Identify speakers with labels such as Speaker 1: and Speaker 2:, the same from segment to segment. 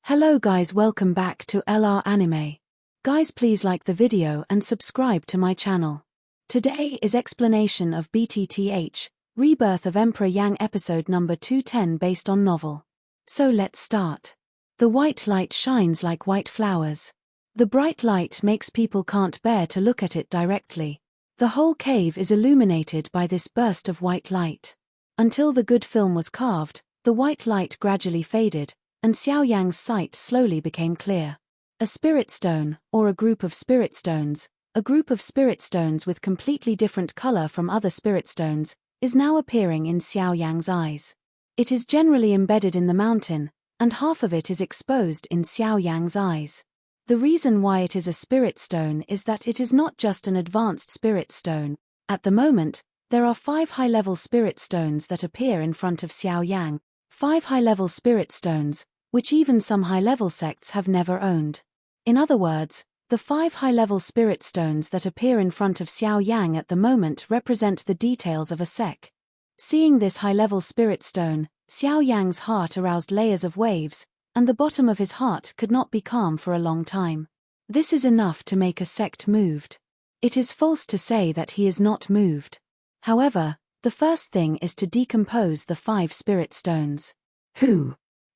Speaker 1: Hello guys, welcome back to LR Anime. Guys, please like the video and subscribe to my channel. Today is explanation of BTTH Rebirth of Emperor Yang episode number 210 based on novel. So let's start. The white light shines like white flowers. The bright light makes people can't bear to look at it directly. The whole cave is illuminated by this burst of white light. Until the good film was carved, the white light gradually faded, and Xiao Yan's sight slowly became clear. A spirit stone, or a group of spirit stones with completely different color from other spirit stones, is now appearing in Xiao Yan's eyes. It is generally embedded in the mountain, and half of it is exposed in Xiao Yan's eyes. The reason why it is a spirit stone is that it is not just an advanced spirit stone. At the moment, there are 5 high-level spirit stones that appear in front of Xiao Yan. 5 high-level spirit stones, which even some high-level sects have never owned. In other words, the 5 high-level spirit stones that appear in front of Xiao Yan at the moment represent the details of a sect. Seeing this high-level spirit stone, Xiao Yan's heart aroused layers of waves, and the bottom of his heart could not be calm for a long time. This is enough to make a sect moved. It is false to say that he is not moved. However, the first thing is to decompose the 5 spirit stones.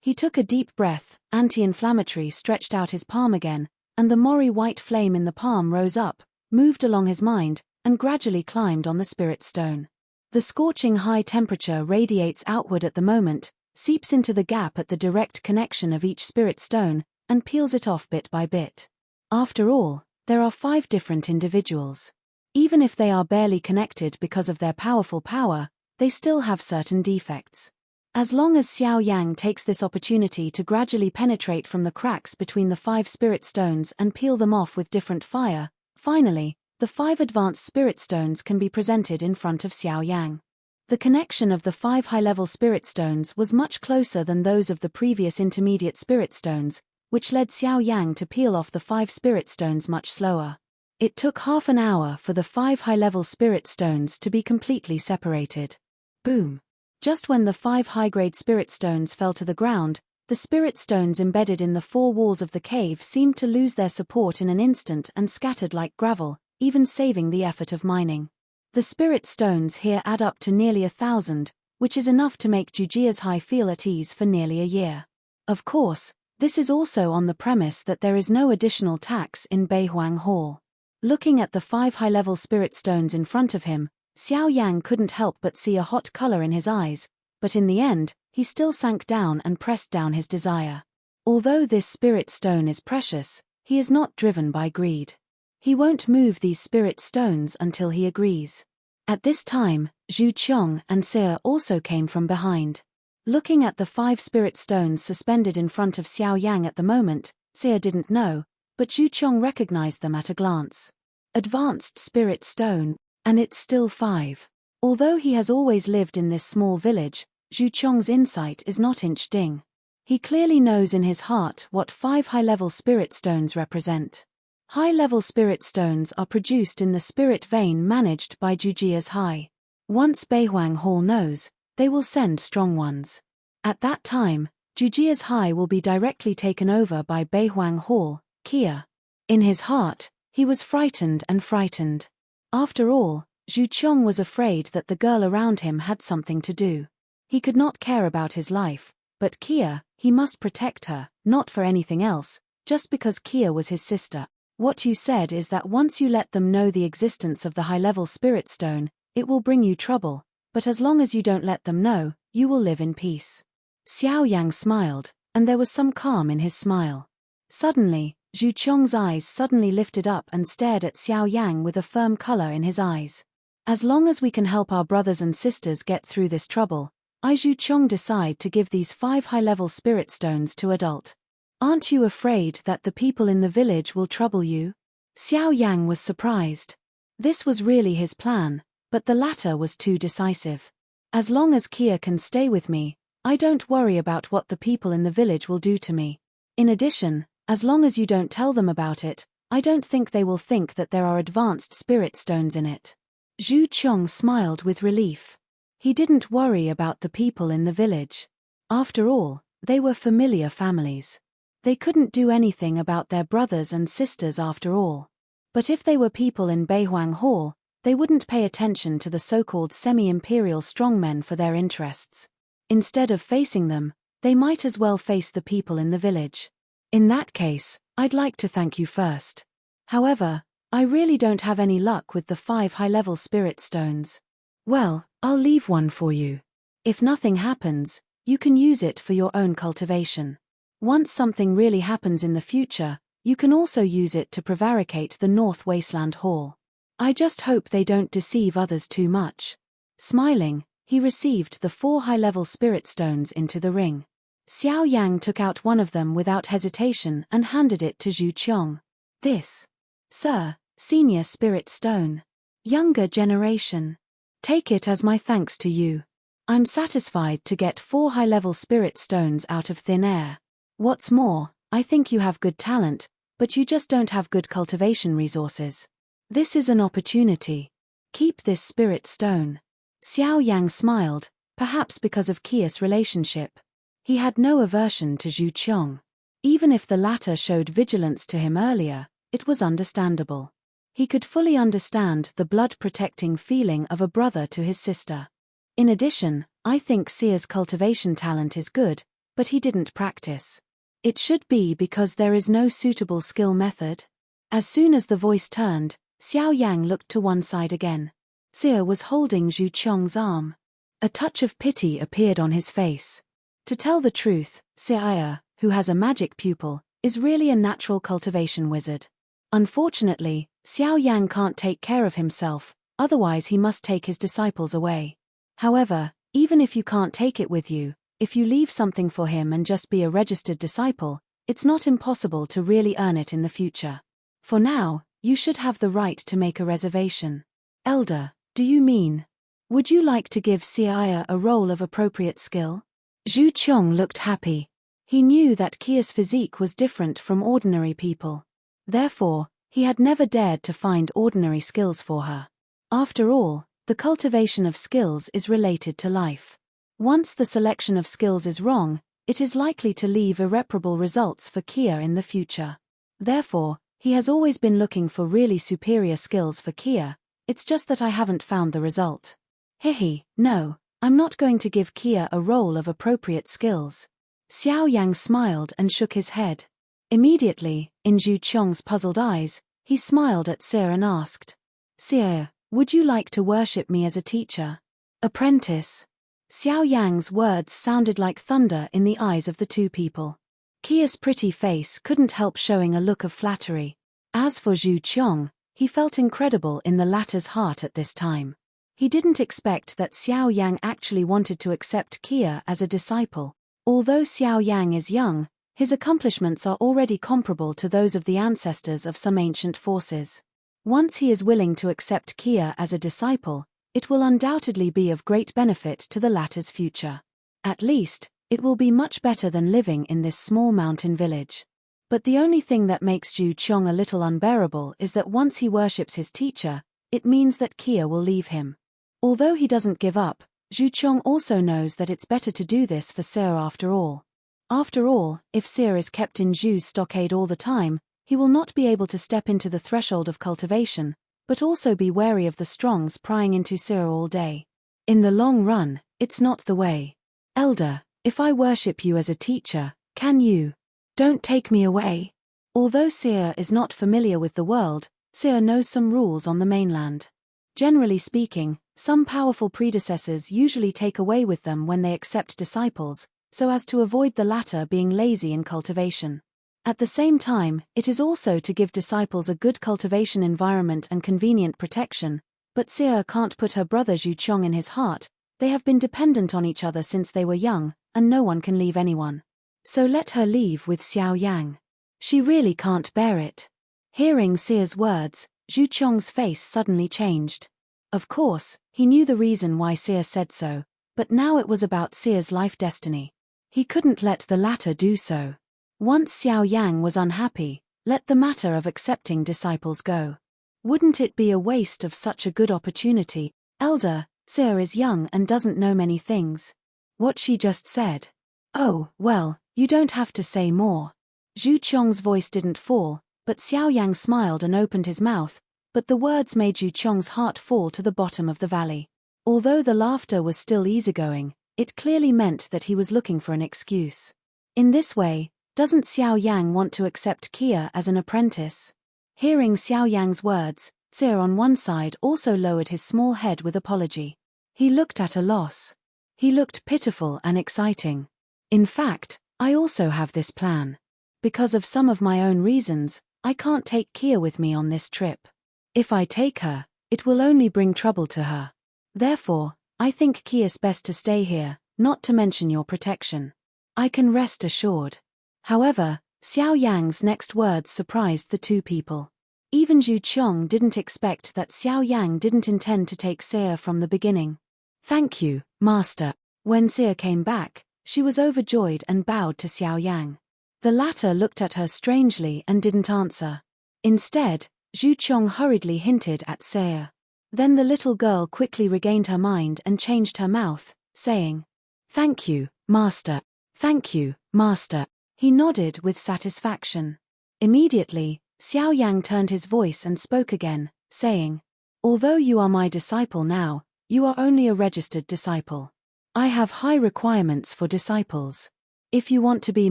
Speaker 1: He took a deep breath, anti-inflammatory, stretched out his palm again, and the Mori white flame in the palm rose up, moved along his mind, and gradually climbed on the spirit stone. The scorching high temperature radiates outward at the moment, seeps into the gap at the direct connection of each spirit stone, and peels it off bit by bit. After all, there are 5 different individuals. Even if they are barely connected because of their powerful power, they still have certain defects. As long as Xiao Yan takes this opportunity to gradually penetrate from the cracks between the 5 spirit stones and peel them off with different fire, finally, the 5 advanced spirit stones can be presented in front of Xiao Yan. The connection of the 5 high-level spirit stones was much closer than those of the previous intermediate spirit stones, which led Xiao Yan to peel off the 5 spirit stones much slower. It took half an hour for the 5 high-level spirit stones to be completely separated. Boom! Just when the 5 high-grade spirit stones fell to the ground, the spirit stones embedded in the 4 walls of the cave seemed to lose their support in an instant and scattered like gravel, even saving the effort of mining. The spirit stones here add up to nearly 1,000, which is enough to make Jujia's High feel at ease for nearly a year. Of course, this is also on the premise that there is no additional tax in Beihuang Hall. Looking at the 5 high-level spirit stones in front of him, Xiao Yan couldn't help but see a hot color in his eyes, but in the end, he still sank down and pressed down his desire. Although this spirit stone is precious, he is not driven by greed. He won't move these spirit stones until he agrees. At this time, Zhu Qiong and Seer also came from behind. Looking at the 5 spirit stones suspended in front of Xiao Yan at the moment, Seer didn't know, but Zhu Qiong recognized them at a glance. Advanced spirit stone, and it's still 5. Although he has always lived in this small village, Zhu Qiong's insight is not inch-ding. He clearly knows in his heart what 5 high-level spirit stones represent. High-level spirit stones are produced in the spirit vein managed by Jujia's High. Once Beihuang Hall knows, they will send strong ones. At that time, Jujia's High will be directly taken over by Beihuang Hall, Kia. In his heart, he was frightened and frightened. After all, Zhu Qiong was afraid that the girl around him had something to do. He could not care about his life, but Kia, he must protect her, not for anything else, just because Kia was his sister. What you said is that once you let them know the existence of the high-level spirit stone, it will bring you trouble, but as long as you don't let them know, you will live in peace. Xiao Yan smiled, and there was some calm in his smile. Suddenly, Zhu Qiong's eyes suddenly lifted up and stared at Xiao Yan with a firm color in his eyes. As long as we can help our brothers and sisters get through this trouble, I Zhu Qiong decide to give these 5 high-level spirit stones to adult. Aren't you afraid that the people in the village will trouble you? Xiao Yan was surprised. This was really his plan, but the latter was too decisive. As long as Kia can stay with me, I don't worry about what the people in the village will do to me. In addition, as long as you don't tell them about it, I don't think they will think that there are advanced spirit stones in it. Zhu Qiong smiled with relief. He didn't worry about the people in the village. After all, they were familiar families. They couldn't do anything about their brothers and sisters after all. But if they were people in Beihuang Hall, they wouldn't pay attention to the so-called semi-imperial strongmen for their interests. Instead of facing them, they might as well face the people in the village. In that case, I'd like to thank you first. However, I really don't have any luck with the 5 high-level spirit stones. Well, I'll leave one for you. If nothing happens, you can use it for your own cultivation. Once something really happens in the future, you can also use it to prevaricate the North Wasteland Hall. I just hope they don't deceive others too much. Smiling, he received the 4 high-level spirit stones into the ring. Xiao Yang took out one of them without hesitation and handed it to Zhu Qiong. This, sir, senior spirit stone. Younger generation. Take it as my thanks to you. I'm satisfied to get 4 high-level spirit stones out of thin air. What's more, I think you have good talent, but you just don't have good cultivation resources. This is an opportunity. Keep this spirit stone. Xiao Yang smiled, perhaps because of Kia's relationship. He had no aversion to Zhu Qiong. Even if the latter showed vigilance to him earlier, it was understandable. He could fully understand the blood-protecting feeling of a brother to his sister. In addition, I think Xia's cultivation talent is good, but he didn't practice. It should be because there is no suitable skill method. As soon as the voice turned, Xiao Yang looked to one side again. Xia was holding Zhu Qiong's arm. A touch of pity appeared on his face. To tell the truth, Xia, who has a magic pupil, is really a natural cultivation wizard. Unfortunately, Xiao Yang can't take care of himself, otherwise he must take his disciples away. However, even if you can't take it with you, if you leave something for him and just be a registered disciple, it's not impossible to really earn it in the future. For now, you should have the right to make a reservation. Elder, do you mean? Would you like to give Xia a role of appropriate skill? Zhu Qiong looked happy. He knew that Kia's physique was different from ordinary people. Therefore, he had never dared to find ordinary skills for her. After all, the cultivation of skills is related to life. Once the selection of skills is wrong, it is likely to leave irreparable results for Kia in the future. Therefore, he has always been looking for really superior skills for Kia, it's just that I haven't found the result. Hihi, no, I'm not going to give Kia a role of appropriate skills. Xiao Yang smiled and shook his head. Immediately, in Zhu Qiong's puzzled eyes, he smiled at Xia and asked, Xia, would you like to worship me as a teacher? Apprentice. Xiao Yang's words sounded like thunder in the eyes of the two people. Kia's pretty face couldn't help showing a look of flattery. As for Zhu Qiong, he felt incredible in the latter's heart at this time. He didn't expect that Xiao Yang actually wanted to accept Kia as a disciple. Although Xiao Yang is young, his accomplishments are already comparable to those of the ancestors of some ancient forces. Once he is willing to accept Kia as a disciple, it will undoubtedly be of great benefit to the latter's future. At least, it will be much better than living in this small mountain village. But the only thing that makes Zhu Qiong a little unbearable is that once he worships his teacher, it means that Kia will leave him. Although he doesn't give up, Zhu Qiong also knows that it's better to do this for Xia after all. After all, if Xia is kept in Zhu's stockade all the time, he will not be able to step into the threshold of cultivation, but also be wary of the strongs prying into Xia all day. In the long run, it's not the way. Elder, if I worship you as a teacher, can you? Don't take me away. Although Xia is not familiar with the world, Xia knows some rules on the mainland. Generally speaking, some powerful predecessors usually take away with them when they accept disciples, so as to avoid the latter being lazy in cultivation. At the same time, it is also to give disciples a good cultivation environment and convenient protection, but Xia can't put her brother Zhu Qiong in his heart. They have been dependent on each other since they were young, and no one can leave anyone. So let her leave with Xiao Yang. She really can't bear it. Hearing Xia's words, Zhu Qiong's face suddenly changed. Of course, he knew the reason why Xia said so, but now it was about Xia's life destiny. He couldn't let the latter do so. Once Xiao Yang was unhappy, let the matter of accepting disciples go. Wouldn't it be a waste of such a good opportunity? Elder, Xia is young and doesn't know many things. What she just said. Oh, well, you don't have to say more. Zhu Qiong's voice didn't fall, but Xiao Yang smiled and opened his mouth, but the words made Zhu Qiong's heart fall to the bottom of the valley. Although the laughter was still easygoing, it clearly meant that he was looking for an excuse. In this way, doesn't Xiao Yang want to accept Kia as an apprentice? Hearing Xiao Yang's words, Xia on one side also lowered his small head with apology. He looked at a loss. He looked pitiful and exciting. In fact, I also have this plan. Because of some of my own reasons, I can't take Kia with me on this trip. If I take her, it will only bring trouble to her. Therefore, I think Kia's best to stay here, not to mention your protection. I can rest assured. However, Xiao Yang's next words surprised the two people. Even Zhu Qiong didn't expect that Xiao Yang didn't intend to take Xia from the beginning. Thank you, Master. When Xia came back, she was overjoyed and bowed to Xiao Yang. The latter looked at her strangely and didn't answer. Instead, Zhu Qiong hurriedly hinted at Xia. Then the little girl quickly regained her mind and changed her mouth, saying, "Thank you, Master. Thank you, Master." He nodded with satisfaction. Immediately, Xiao Yang turned his voice and spoke again, saying, "Although you are my disciple now, you are only a registered disciple. I have high requirements for disciples. If you want to be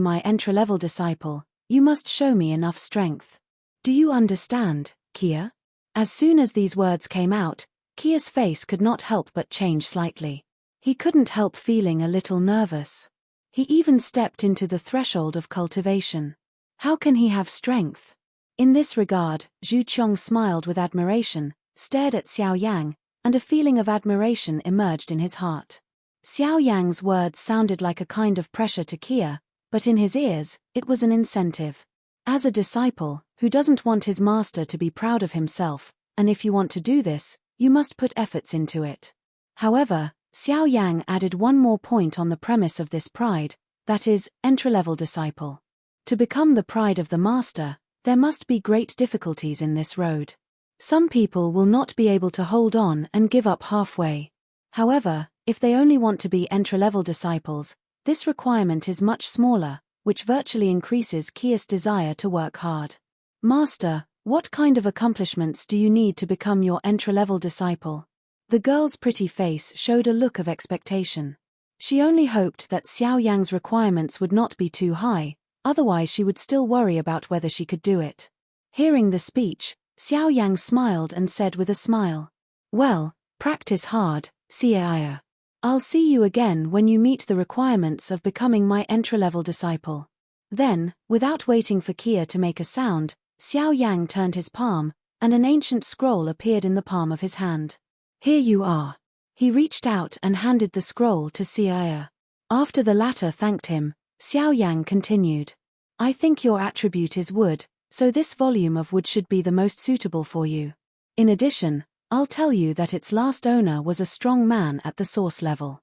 Speaker 1: my entry-level disciple, you must show me enough strength. Do you understand, Kia?" As soon as these words came out, Kia's face could not help but change slightly. He couldn't help feeling a little nervous. He even stepped into the threshold of cultivation. How can he have strength? In this regard, Zhu Qiong smiled with admiration, stared at Xiao Yang, and a feeling of admiration emerged in his heart. Xiao Yang's words sounded like a kind of pressure to Kia, but in his ears, it was an incentive. As a disciple, who doesn't want his master to be proud of himself, and if you want to do this, you must put efforts into it. However, Xiao Yang added one more point on the premise of this pride, that is, entry-level disciple. To become the pride of the master, there must be great difficulties in this road. Some people will not be able to hold on and give up halfway. However, if they only want to be entry-level disciples, this requirement is much smaller, which virtually increases Kia's desire to work hard. Master, what kind of accomplishments do you need to become your entry-level disciple? The girl's pretty face showed a look of expectation. She only hoped that Xiao Yang's requirements would not be too high, otherwise she would still worry about whether she could do it. Hearing the speech, Xiao Yang smiled and said with a smile, "Well, practice hard, Xia. I'll see you again when you meet the requirements of becoming my entry-level disciple." Then, without waiting for Kia to make a sound, Xiao Yang turned his palm, and an ancient scroll appeared in the palm of his hand. "Here you are." He reached out and handed the scroll to Xia. After the latter thanked him, Xiao Yang continued, "I think your attribute is wood, so this volume of wood should be the most suitable for you. In addition, I'll tell you that its last owner was a strong man at the source level."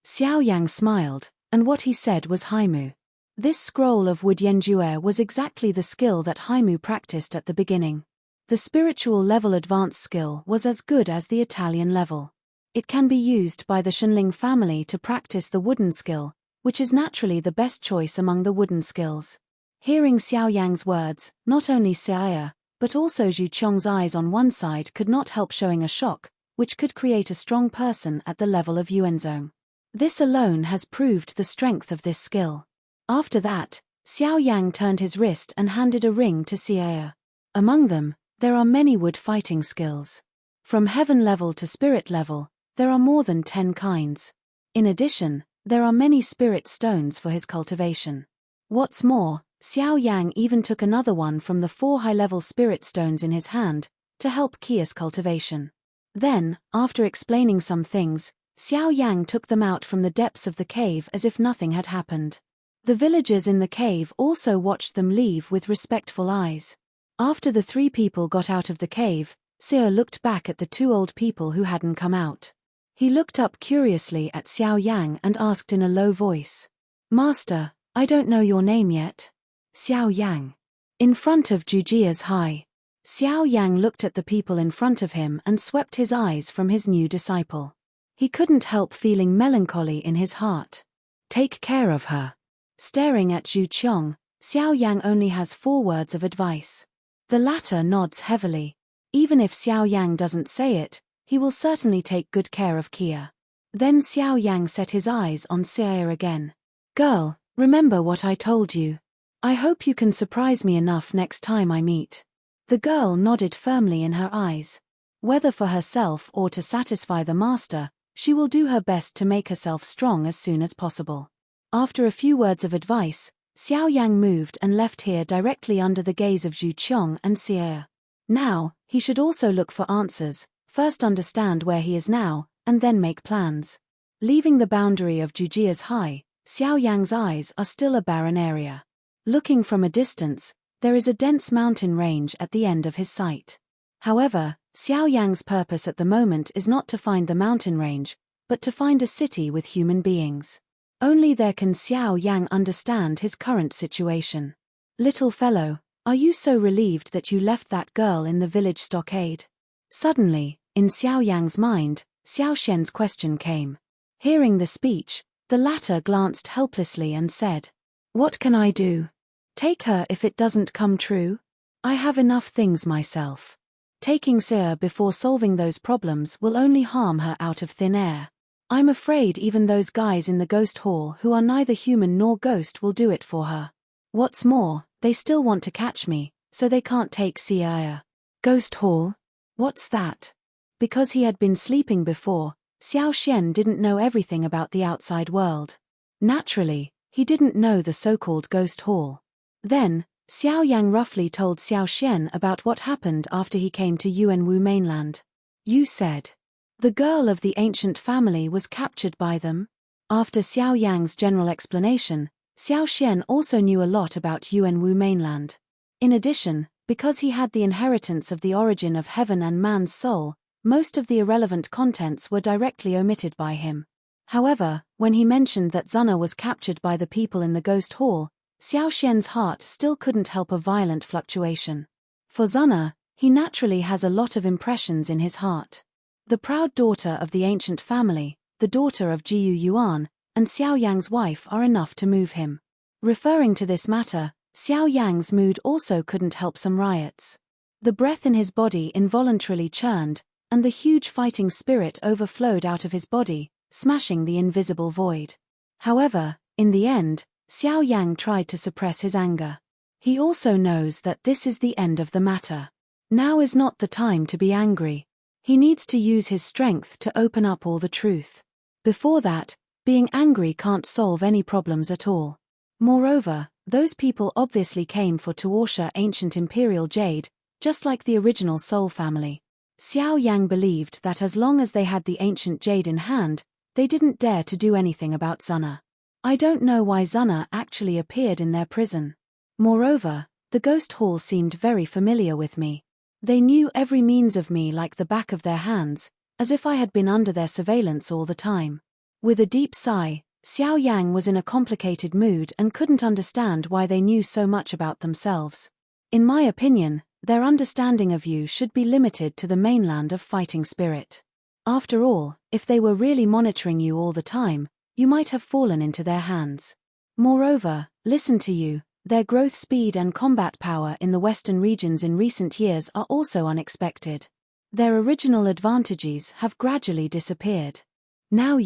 Speaker 1: Xiao Yang smiled, and what he said was Haimu. This scroll of wood Yanjue was exactly the skill that Haimu practiced at the beginning. The spiritual level advanced skill was as good as the Italian level. It can be used by the Shenling family to practice the wooden skill, which is naturally the best choice among the wooden skills. Hearing Xiao Yang's words, not only Xia, but also Zhu Qiong's eyes on one side could not help showing a shock, which could create a strong person at the level of Yuanzong. This alone has proved the strength of this skill. After that, Xiao Yang turned his wrist and handed a ring to Xia. Among them, there are many wood fighting skills. From heaven level to spirit level, there are more than 10 kinds. In addition, there are many spirit stones for his cultivation. What's more, Xiao Yang even took another one from the 4 high-level spirit stones in his hand, to help Kia's cultivation. Then, after explaining some things, Xiao Yang took them out from the depths of the cave as if nothing had happened. The villagers in the cave also watched them leave with respectful eyes. After the 3 people got out of the cave, Xia looked back at the 2 old people who hadn't come out. He looked up curiously at Xiao Yang and asked in a low voice, "Master, I don't know your name yet." "Xiao Yang." In front of Jujia's high. Xiao Yang looked at the people in front of him and swept his eyes from his new disciple. He couldn't help feeling melancholy in his heart. "Take care of her." Staring at Zhu Qiong, Xiao Yang only has 4 words of advice. The latter nods heavily. Even if Xiao Yang doesn't say it, he will certainly take good care of Kia. Then Xiao Yang set his eyes on Xia again. Girl, remember what I told you. I hope you can surprise me enough next time I meet. The girl nodded firmly in her eyes. Whether for herself or to satisfy the master, she will do her best to make herself strong as soon as possible. After a few words of advice, Xiao Yang moved and left here directly under the gaze of Zhu Qiong and Xia. Now, he should also look for answers, first understand where he is now, and then make plans. Leaving the boundary of Jujia's High, Xiao Yang's eyes are still a barren area. Looking from a distance, there is a dense mountain range at the end of his sight. However, Xiao Yang's purpose at the moment is not to find the mountain range, but to find a city with human beings. Only there can Xiao Yang understand his current situation. Little fellow, are you so relieved that you left that girl in the village stockade? Suddenly, in Xiao Yang's mind, Xiao Shen's question came. Hearing the speech, the latter glanced helplessly and said, "What can I do? Take her if it doesn't come true? I have enough things myself. Taking Xia before solving those problems will only harm her out of thin air. I'm afraid even those guys in the ghost hall who are neither human nor ghost will do it for her. What's more, they still want to catch me, so they can't take Xia." Ghost hall? What's that? Because he had been sleeping before, Xiao Shen didn't know everything about the outside world. Naturally, he didn't know the so-called ghost hall. Then, Xiao Yang roughly told Xiao Shen about what happened after he came to Yuanwu mainland. You said the girl of the ancient family was captured by them? After Xiao Yang's general explanation, Xiao Shen also knew a lot about Yuanwu mainland. In addition, because he had the inheritance of the origin of heaven and man's soul, most of the irrelevant contents were directly omitted by him. However, when he mentioned that Zuna was captured by the people in the ghost hall, Xiao Shen's heart still couldn't help a violent fluctuation. For Zuna, he naturally has a lot of impressions in his heart. The proud daughter of the ancient family, the daughter of Jiyu Yuan, and Xiao Yang's wife are enough to move him. Referring to this matter, Xiao Yang's mood also couldn't help some riots. The breath in his body involuntarily churned, and the huge fighting spirit overflowed out of his body, smashing the invisible void. However, in the end, Xiao Yang tried to suppress his anger. He also knows that this is the end of the matter. Now is not the time to be angry. He needs to use his strength to open up all the truth. Before that, being angry can't solve any problems at all. Moreover, those people obviously came for Tuorsha ancient imperial jade, just like the original Soul family. Xiao Yang believed that as long as they had the ancient jade in hand, they didn't dare to do anything about Zuna. I don't know why Zuna actually appeared in their prison. Moreover, the ghost hall seemed very familiar with me. They knew every means of me like the back of their hands, as if I had been under their surveillance all the time. With a deep sigh, Xiao Yang was in a complicated mood and couldn't understand why they knew so much about themselves. In my opinion, their understanding of you should be limited to the mainland of fighting spirit. After all, if they were really monitoring you all the time, you might have fallen into their hands. Moreover, listen to you, their growth speed and combat power in the western regions in recent years are also unexpected. Their original advantages have gradually disappeared. Now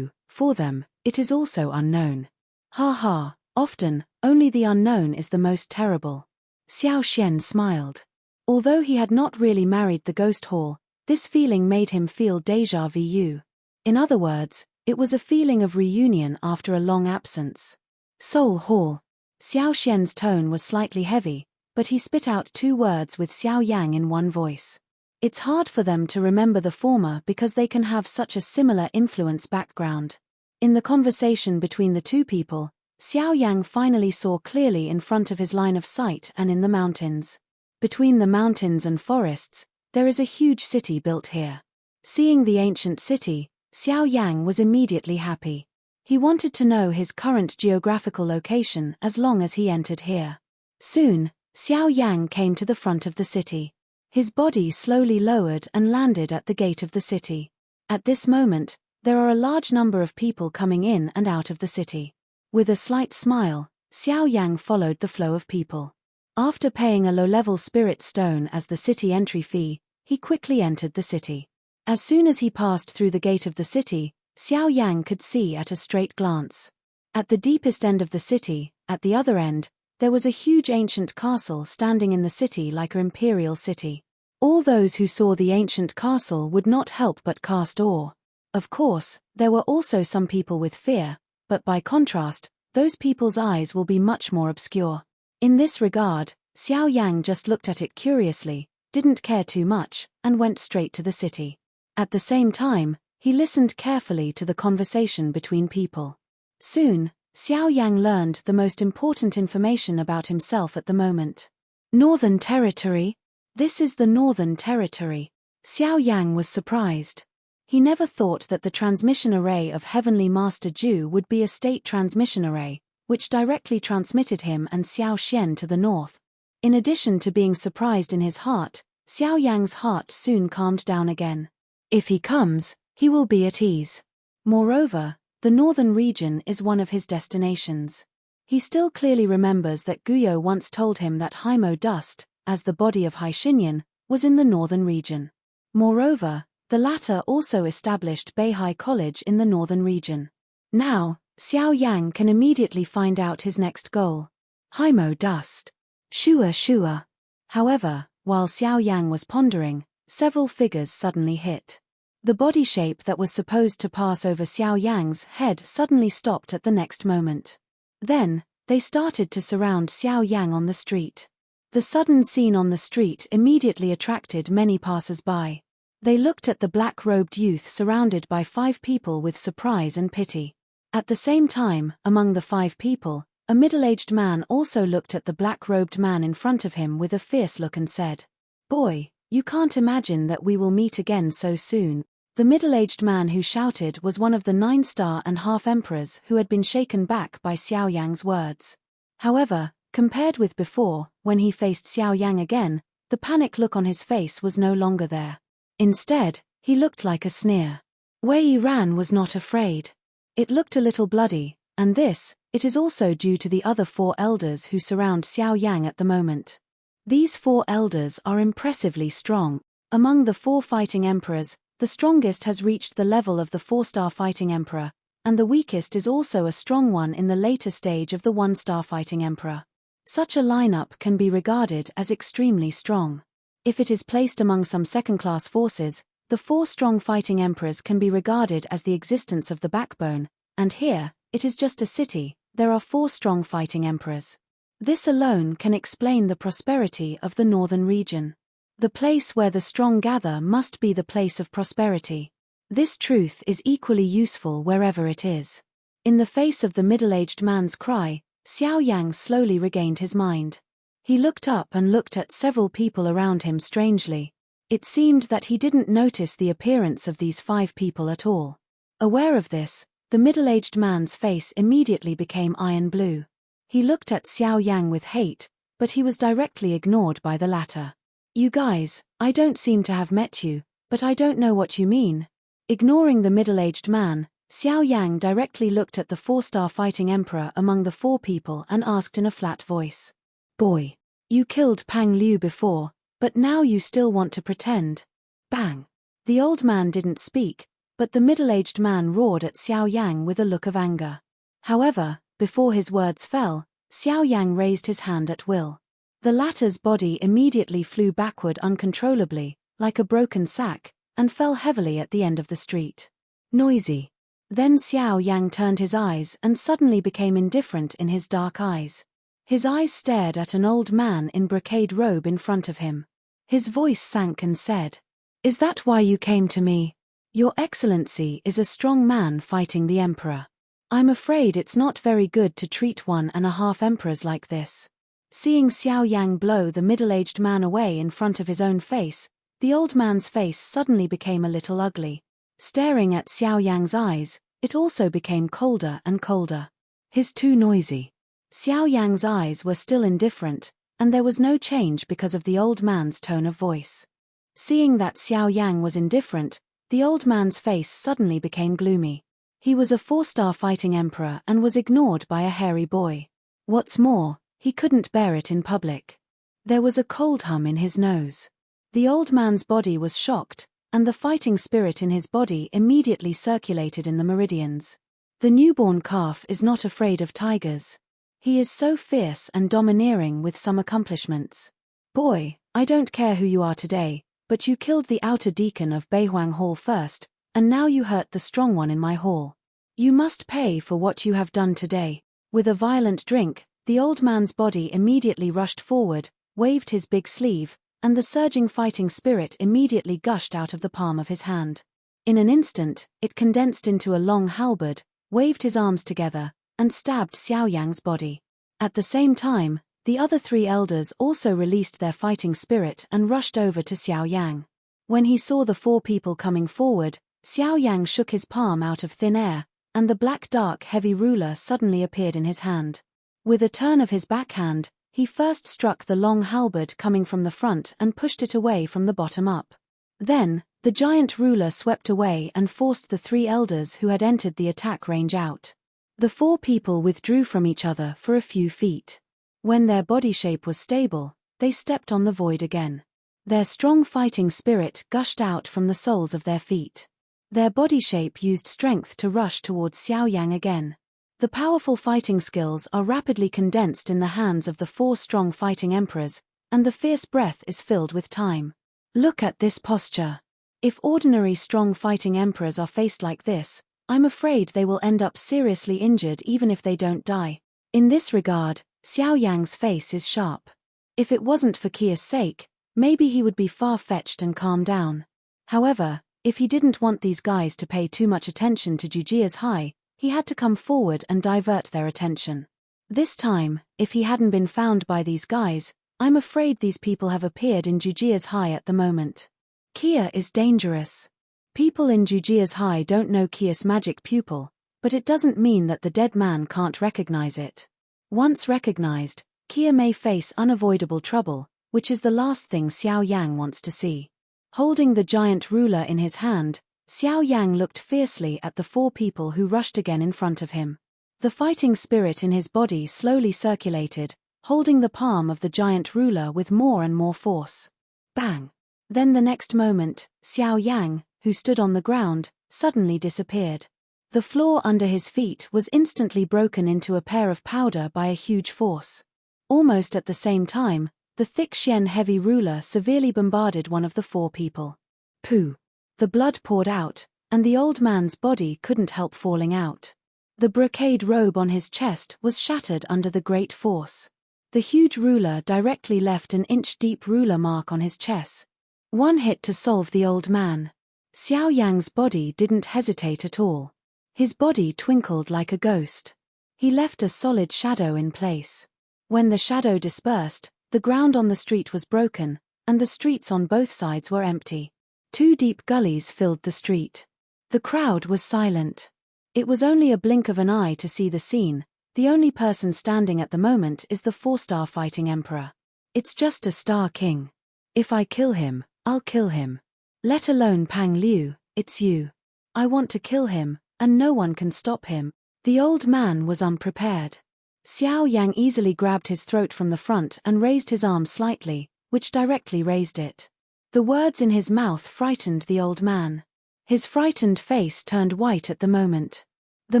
Speaker 1: for them, it is also unknown. Ha ha, often, only the unknown is the most terrible. Xiao Shen smiled. Although he had not really married the ghost hall, this feeling made him feel déjà vu. In other words, it was a feeling of reunion after a long absence. Soul Hall. Xiao Shen's tone was slightly heavy, but he spit out 2 words with Xiao Yang in one voice. It's hard for them to remember the former because they can have such a similar influence background. In the conversation between the 2 people, Xiao Yang finally saw clearly in front of his line of sight and in the mountains. Between the mountains and forests, there is a huge city built here. Seeing the ancient city, Xiao Yang was immediately happy. He wanted to know his current geographical location as long as he entered here. Soon, Xiao Yang came to the front of the city. His body slowly lowered and landed at the gate of the city. At this moment, there are a large number of people coming in and out of the city. With a slight smile, Xiao Yang followed the flow of people. After paying a low-level spirit stone as the city entry fee, he quickly entered the city. As soon as he passed through the gate of the city, Xiao Yang could see at a straight glance. At the deepest end of the city, at the other end, there was a huge ancient castle standing in the city like an imperial city. All those who saw the ancient castle would not help but cast awe. Of course, there were also some people with fear, but by contrast, those people's eyes will be much more obscure. In this regard, Xiao Yang just looked at it curiously, didn't care too much, and went straight to the city. At the same time, he listened carefully to the conversation between people. Soon, Xiao Yang learned the most important information about himself at the moment. Northern Territory? This is the Northern Territory. Xiao Yang was surprised. He never thought that the transmission array of Heavenly Master Ju would be a state transmission array, which directly transmitted him and Xiao Xian to the north. In addition to being surprised in his heart, Xiao Yang's heart soon calmed down again. If he comes, he will be at ease. Moreover, the northern region is one of his destinations. He still clearly remembers that Guyo once told him that Haimo dust, as the body of Hai Xinyan, was in the northern region. Moreover, the latter also established Beihai College in the northern region. Now, Xiao Yang can immediately find out his next goal. Haimo dust. Shua. However, while Xiao Yang was pondering, several figures suddenly hit. The body shape that was supposed to pass over Xiao Yang's head suddenly stopped at the next moment. Then, they started to surround Xiao Yang on the street. The sudden scene on the street immediately attracted many passers-by. They looked at the black-robed youth surrounded by 5 people with surprise and pity. At the same time, among the 5 people, a middle-aged man also looked at the black-robed man in front of him with a fierce look and said, "Boy, you can't imagine that we will meet again so soon." The middle-aged man who shouted was one of the 9-star and half emperors who had been shaken back by Xiao Yang's words. However, compared with before, when he faced Xiao Yang again, the panic look on his face was no longer there. Instead, he looked like a sneer. Wei Yiran was not afraid. It looked a little bloody, and it is also due to the other 4 elders who surround Xiao Yang at the moment. These 4 elders are impressively strong. Among the 4 fighting emperors, the strongest has reached the level of the 4-star fighting emperor, and the weakest is also a strong one in the later stage of the 1-star fighting emperor. Such a lineup can be regarded as extremely strong. If it is placed among some second-class forces, the 4 strong fighting emperors can be regarded as the existence of the backbone, and here, it is just a city, there are 4 strong fighting emperors. This alone can explain the prosperity of the northern region. The place where the strong gather must be the place of prosperity. This truth is equally useful wherever it is. In the face of the middle-aged man's cry, Xiao Yang slowly regained his mind. He looked up and looked at several people around him strangely. It seemed that he didn't notice the appearance of these 5 people at all. Aware of this, the middle-aged man's face immediately became iron blue. He looked at Xiao Yang with hate, but he was directly ignored by the latter. "You guys, I don't seem to have met you, but I don't know what you mean." Ignoring the middle-aged man, Xiao Yang directly looked at the 4-star fighting emperor among the 4 people and asked in a flat voice, "Boy, you killed Pang Liu before, but now you still want to pretend?" Bang! The old man didn't speak, but the middle-aged man roared at Xiao Yang with a look of anger. However, before his words fell, Xiao Yang raised his hand at will. The latter's body immediately flew backward uncontrollably, like a broken sack, and fell heavily at the end of the street. Noisy. Then Xiao Yang turned his eyes and suddenly became indifferent in his dark eyes. His eyes stared at an old man in brocade robe in front of him. His voice sank and said, "Is that why you came to me? Your Excellency is a strong man fighting the Emperor. I'm afraid it's not very good to treat 1.5 emperors like this." Seeing Xiao Yang blow the middle-aged man away in front of his own face, the old man's face suddenly became a little ugly. Staring at Xiao Yang's eyes, it also became colder and colder. "He's too noisy." Xiao Yang's eyes were still indifferent, and there was no change because of the old man's tone of voice. Seeing that Xiao Yang was indifferent, the old man's face suddenly became gloomy. He was a 4-star fighting emperor and was ignored by a hairy boy. What's more, he couldn't bear it in public. There was a cold hum in his nose. The old man's body was shocked, and the fighting spirit in his body immediately circulated in the meridians. The newborn calf is not afraid of tigers. He is so fierce and domineering with some accomplishments. Boy, I don't care who you are today, but you killed the outer deacon of Beihuang Hall first, and now you hurt the strong one in my hall. You must pay for what you have done today. With a violent drink, the old man's body immediately rushed forward, waved his big sleeve, and the surging fighting spirit immediately gushed out of the palm of his hand. In an instant, it condensed into a long halberd, waved his arms together, and stabbed Xiao Yang's body. At the same time, the other 3 elders also released their fighting spirit and rushed over to Xiao Yang. When he saw the 4 people coming forward, Xiao Yang shook his palm out of thin air, and the black dark heavy ruler suddenly appeared in his hand. With a turn of his backhand, he first struck the long halberd coming from the front and pushed it away from the bottom up. Then, the giant ruler swept away and forced the 3 elders who had entered the attack range out. The 4 people withdrew from each other for a few feet. When their body shape was stable, they stepped on the void again. Their strong fighting spirit gushed out from the soles of their feet. Their body shape used strength to rush towards Xiao Yang again. The powerful fighting skills are rapidly condensed in the hands of the 4 strong fighting emperors, and the fierce breath is filled with time. Look at this posture. If ordinary strong fighting emperors are faced like this, I'm afraid they will end up seriously injured even if they don't die. In this regard, Xiao Yang's face is sharp. If it wasn't for Kia's sake, maybe he would be far-fetched and calm down. However, if he didn't want these guys to pay too much attention to Jujia's high, he had to come forward and divert their attention. This time, if he hadn't been found by these guys, I'm afraid these people have appeared in Jujia's high at the moment. Kia is dangerous. People in Jujia's high don't know Kia's magic pupil, but it doesn't mean that the dead man can't recognize it. Once recognized, Kia may face unavoidable trouble, which is the last thing Xiao Yang wants to see. Holding the giant ruler in his hand, Xiao Yang looked fiercely at the 4 people who rushed again in front of him. The fighting spirit in his body slowly circulated, holding the palm of the giant ruler with more and more force. Bang! Then the next moment, Xiao Yang, who stood on the ground, suddenly disappeared. The floor under his feet was instantly broken into a pair of powder by a huge force. Almost at the same time, the thick Xian heavy ruler severely bombarded one of the 4 people. Pooh! The blood poured out, and the old man's body couldn't help falling out. The brocade robe on his chest was shattered under the great force. The huge ruler directly left an inch-deep ruler mark on his chest. One hit to solve the old man. Xiao Yang's body didn't hesitate at all. His body twinkled like a ghost. He left a solid shadow in place. When the shadow dispersed, the ground on the street was broken, and the streets on both sides were empty. 2 deep gullies filled the street. The crowd was silent. It was only a blink of an eye to see the scene. The only person standing at the moment is the 4-star fighting emperor. It's just a star king. If I kill him, I'll kill him. Let alone Pang Liu, it's you. I want to kill him, and no one can stop him. The old man was unprepared. Xiao Yang easily grabbed his throat from the front and raised his arm slightly, which directly raised it. The words in his mouth frightened the old man. His frightened face turned white at the moment. The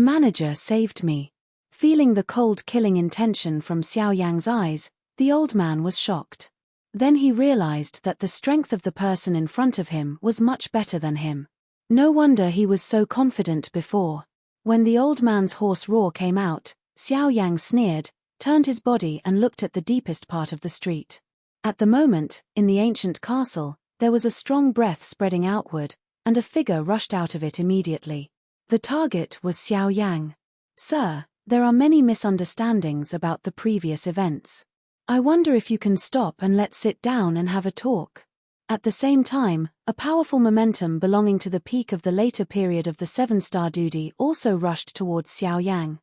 Speaker 1: manager saved me. Feeling the cold killing intention from Xiao Yang's eyes, the old man was shocked. Then he realized that the strength of the person in front of him was much better than him. No wonder he was so confident before. When the old man's hoarse roar came out, Xiao Yang sneered, turned his body and looked at the deepest part of the street. At the moment, in the ancient castle, there was a strong breath spreading outward, and a figure rushed out of it immediately. The target was Xiao Yang. Sir, there are many misunderstandings about the previous events. I wonder if you can stop and let's sit down and have a talk. At the same time, a powerful momentum belonging to the peak of the later period of the 7-star duty also rushed towards Xiao Yang.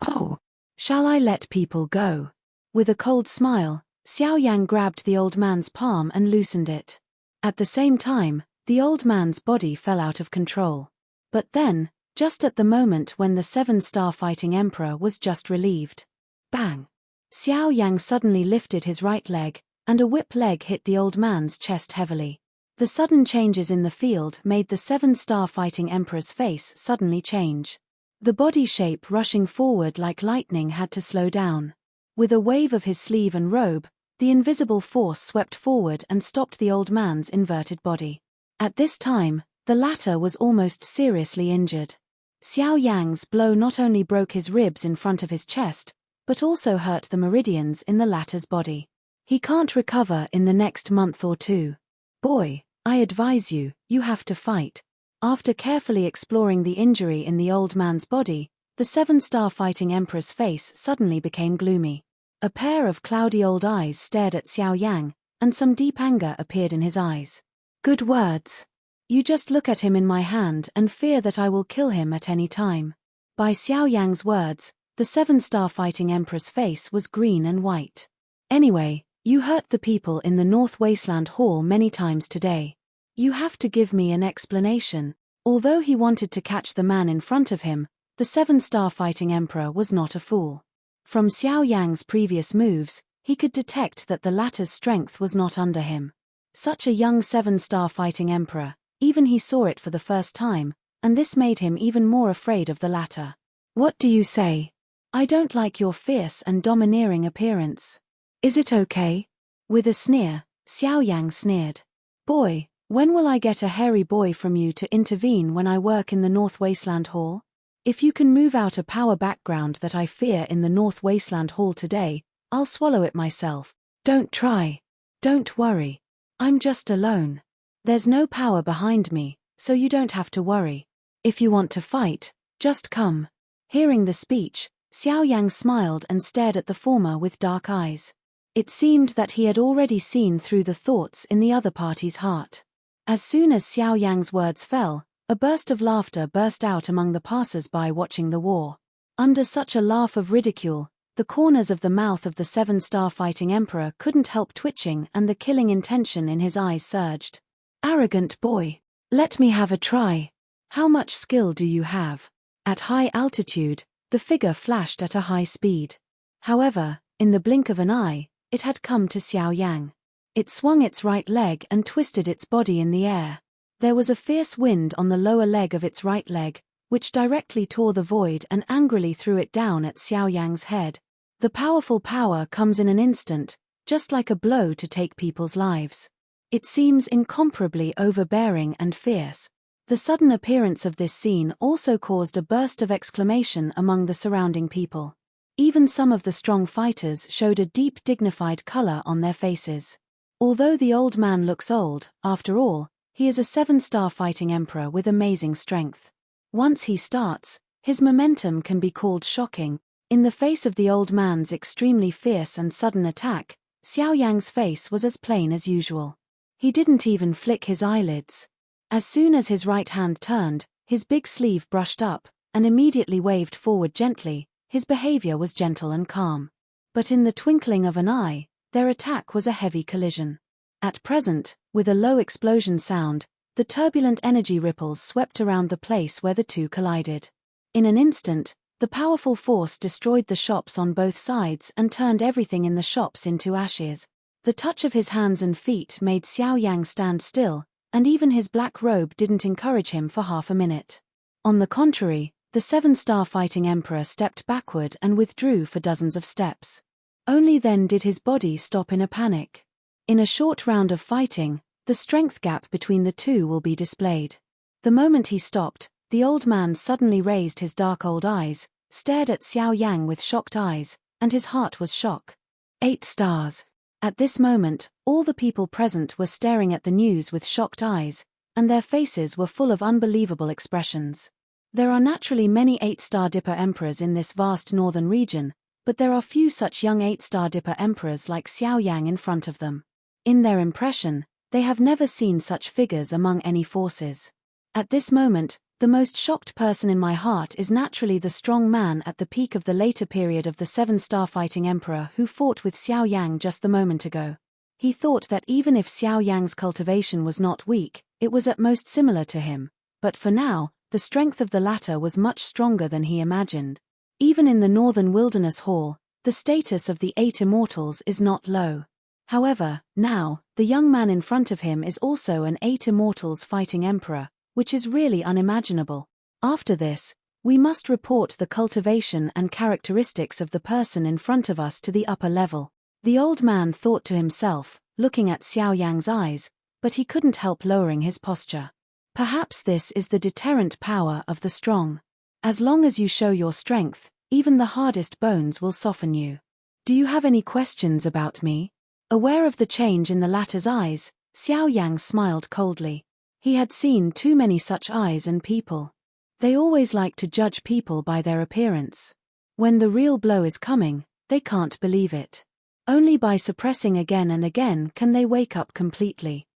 Speaker 1: Oh, shall I let people go? With a cold smile, Xiao Yang grabbed the old man's palm and loosened it. At the same time, the old man's body fell out of control. But then, just at the moment when the 7-star fighting emperor was just relieved. Bang! Xiao Yang suddenly lifted his right leg, and a whip leg hit the old man's chest heavily. The sudden changes in the field made the 7-star fighting emperor's face suddenly change. The body shape rushing forward like lightning had to slow down. With a wave of his sleeve and robe, the invisible force swept forward and stopped the old man's inverted body. At this time, the latter was almost seriously injured. Xiao Yang's blow not only broke his ribs in front of his chest, but also hurt the meridians in the latter's body. He can't recover in the next month or two. Boy, I advise you, you have to fight. After carefully exploring the injury in the old man's body, the 7-star fighting emperor's face suddenly became gloomy. A pair of cloudy old eyes stared at Xiao Yang, and some deep anger appeared in his eyes. Good words. You just look at him in my hand and fear that I will kill him at any time. By Xiao Yang's words, the 7-star fighting emperor's face was green and white. Anyway, you hurt the people in the North Wasteland Hall many times today. You have to give me an explanation. Although he wanted to catch the man in front of him, the 7-star fighting emperor was not a fool. From Xiao Yang's previous moves, he could detect that the latter's strength was not under him. Such a young 7-star fighting emperor, even he saw it for the first time, and this made him even more afraid of the latter. What do you say? I don't like your fierce and domineering appearance. Is it okay? With a sneer, Xiao Yang sneered. Boy, when will I get a hairy boy from you to intervene when I work in the North Wasteland Hall? If you can move out a power background that I fear in the North Wasteland Hall today, I'll swallow it myself. Don't try. Don't worry. I'm just alone. There's no power behind me, so you don't have to worry. If you want to fight, just come. Hearing the speech, Xiao Yang smiled and stared at the former with dark eyes. It seemed that he had already seen through the thoughts in the other party's heart. As soon as Xiao Yang's words fell, a burst of laughter burst out among the passers-by watching the war. Under such a laugh of ridicule, the corners of the mouth of the 7-star fighting emperor couldn't help twitching and the killing intention in his eyes surged. Arrogant boy. Let me have a try. How much skill do you have? At high altitude, the figure flashed at a high speed. However, in the blink of an eye, it had come to Xiao Yang. It swung its right leg and twisted its body in the air. There was a fierce wind on the lower leg of its right leg, which directly tore the void and angrily threw it down at Xiao Yang's head. The powerful power comes in an instant, just like a blow to take people's lives. It seems incomparably overbearing and fierce. The sudden appearance of this scene also caused a burst of exclamation among the surrounding people. Even some of the strong fighters showed a deep dignified color on their faces. Although the old man looks old, after all, he is a 7-star fighting emperor with amazing strength. Once he starts, his momentum can be called shocking. In the face of the old man's extremely fierce and sudden attack, Xiao Yang's face was as plain as usual. He didn't even flick his eyelids. As soon as his right hand turned, his big sleeve brushed up, and immediately waved forward gently. His behavior was gentle and calm. But in the twinkling of an eye, their attack was a heavy collision. At present, with a low explosion sound, the turbulent energy ripples swept around the place where the two collided. In an instant, the powerful force destroyed the shops on both sides and turned everything in the shops into ashes. The touch of his hands and feet made Xiao Yang stand still, and even his black robe didn't encourage him for half a minute. On the contrary, the 7-star fighting emperor stepped backward and withdrew for dozens of steps. Only then did his body stop in a panic. In a short round of fighting, the strength gap between the two will be displayed. The moment he stopped, the old man suddenly raised his dark old eyes, stared at Xiao Yang with shocked eyes, and his heart was shock. 8 stars. At this moment, all the people present were staring at the news with shocked eyes, and their faces were full of unbelievable expressions. There are naturally many 8-star Dipper emperors in this vast northern region, but there are few such young 8-star Dipper emperors like Xiao Yang in front of them. In their impression, they have never seen such figures among any forces. At this moment, the most shocked person in my heart is naturally the strong man at the peak of the later period of the 7-star fighting emperor who fought with Xiao Yang just the moment ago. He thought that even if Xiao Yang's cultivation was not weak, it was at most similar to him, but for now, the strength of the latter was much stronger than he imagined. Even in the Northern Wilderness Hall, The status of the 8 immortals is not low. However, now, the young man in front of him is also an 8 immortals fighting emperor, which is really unimaginable. After this, we must report the cultivation and characteristics of the person in front of us to the upper level. The old man thought to himself, looking at Xiao Yan's eyes, but he couldn't help lowering his posture. Perhaps this is the deterrent power of the strong. As long as you show your strength, even the hardest bones will soften you. Do you have any questions about me? Aware of the change in the latter's eyes, Xiao Yan smiled coldly. He had seen too many such eyes and people. They always like to judge people by their appearance. When the real blow is coming, they can't believe it. Only by suppressing again and again can they wake up completely.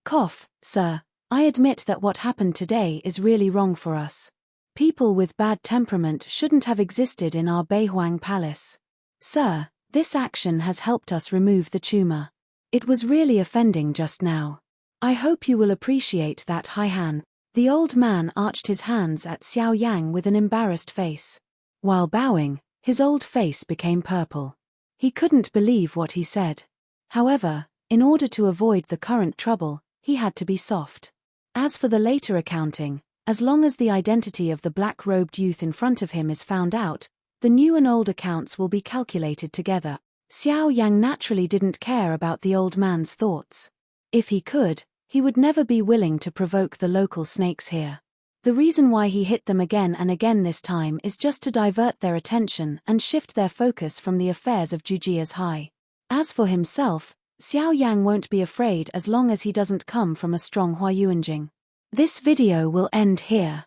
Speaker 1: Cough, sir. I admit that what happened today is really wrong for us. People with bad temperament shouldn't have existed in our Beihuang palace. Sir, this action has helped us remove the tumor. It was really offending just now. I hope you will appreciate that, Haihan. The old man arched his hands at Xiao Yang with an embarrassed face. While bowing, his old face became purple. He couldn't believe what he said. However, in order to avoid the current trouble, he had to be soft. As for the later accounting, as long as the identity of the black-robed youth in front of him is found out, the new and old accounts will be calculated together. Xiao Yang naturally didn't care about the old man's thoughts. If he could, he would never be willing to provoke the local snakes here. The reason why he hit them again and again this time is just to divert their attention and shift their focus from the affairs of Jujia's High. As for himself, Xiao Yang won't be afraid as long as he doesn't come from a strong Huayuanjing. This video will end here.